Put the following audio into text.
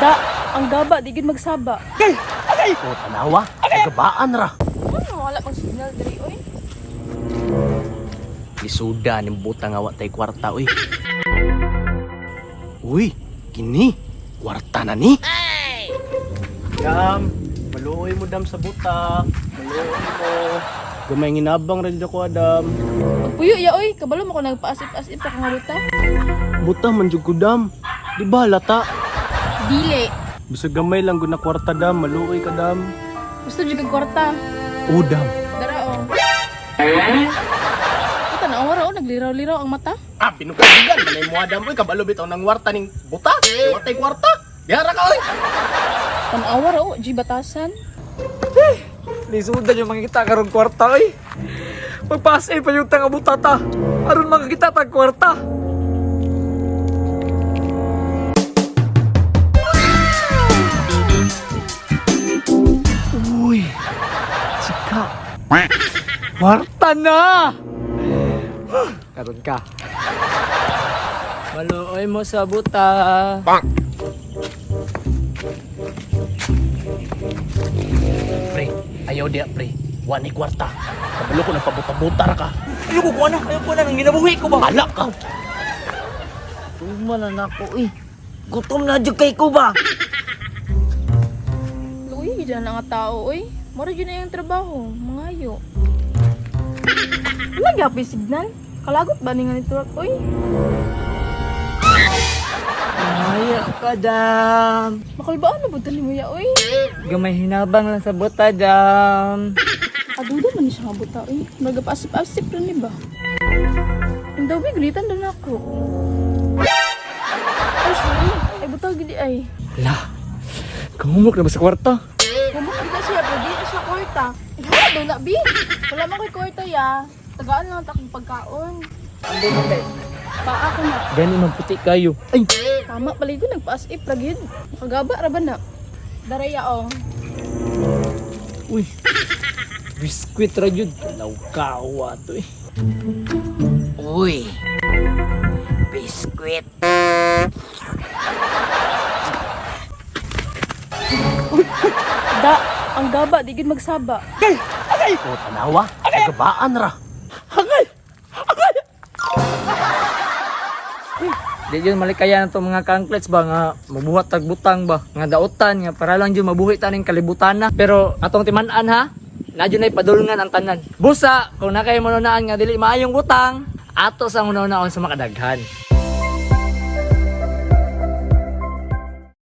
Da, ang gaba, di gid magsaba. O tanawa, gabaan ra. Wala pang signal diri oy. Lisuda ning butang awa tay kwarta oy. Uy, kini kwarta na ni. Dam, maluoy mo dam sa buta. Maluoy mo. Gamay nginabang rin ko Adam. Pagpuyo ya oy, kabalo mo ko nagpaasip-asip pa nga buta. Buta man jud ko dam. Di ba lata? Dili. Bisag gamay lang gud na kwarta dam, maluoy ka dam. Gusto jud kag kwarta. O dam. Dara oh. Ito na wala oh, nagliraw-liraw ang mata. Ah, pinukadugan manay mo Adam oy kabalo bitaw nang kwarta ning buta. Watay kwarta. Diara ka oy. Tanawar oh, di batasan. Lisudan yung makikita karong kwarta oy. Magpasay pa yung tanga butata. Aron makakita tag kwarta. Uy. Chika. Kwarta na. Karon ka. Maluoy mo sa buta. Pre, ayaw dia pre. Wa ni kwarta. Kabalo ko nagpabuta-buta ra ka. Ayoko ko na. Ayoko na. Nang ginabuhi ko ba? Hala ka. Tumalan ako eh. Gutom na dyan kay ko ba? Luoy gid na nga tao oy. Mura gid na yung trabaho, mangayo. Wala gyapon signal. Kalagot ba ni nga network oy? Maya ka, Dam. Makalbaan na ba mo ya oy? Gamay hinabang lang sa buta, Dam. Aduda man ni siya nga buta oy. Magapasip-asip lang ni ba? Ang daw bigritan doon ako. Ay, sorry. Ay, buta gidi ay. Lah, kumumok na ba sa kwarta? Kumot kita siya, pero di na siya kwarta. Ay, hala daw na, bi. Wala man ko'y kwarta ya. Tagaan lang takong pagkaon. Ando mo kay. Paa ko na. Gani man puti kayo. Ay, Tama, paligo nagpaasip ragid. Makagaba ra ba na? Daraya oh. uy. Biskwit ra jud. Kalaw kawa to eh. Uy, biskwit. Da, ang gaba, di gid magsaba. O tanawa, gabaan ra. Di yun malikayan to mga kanklets ba nga mabuhat tag butang ba nga daotan nga para lang jud mabuhi taning kalibutan na. Pero atong timan-an ha. Nadyo na ipadulngan ang tanan. Busa kung nakay mo naan nga dili maayong butang ato sa una-unaon sa makadaghan.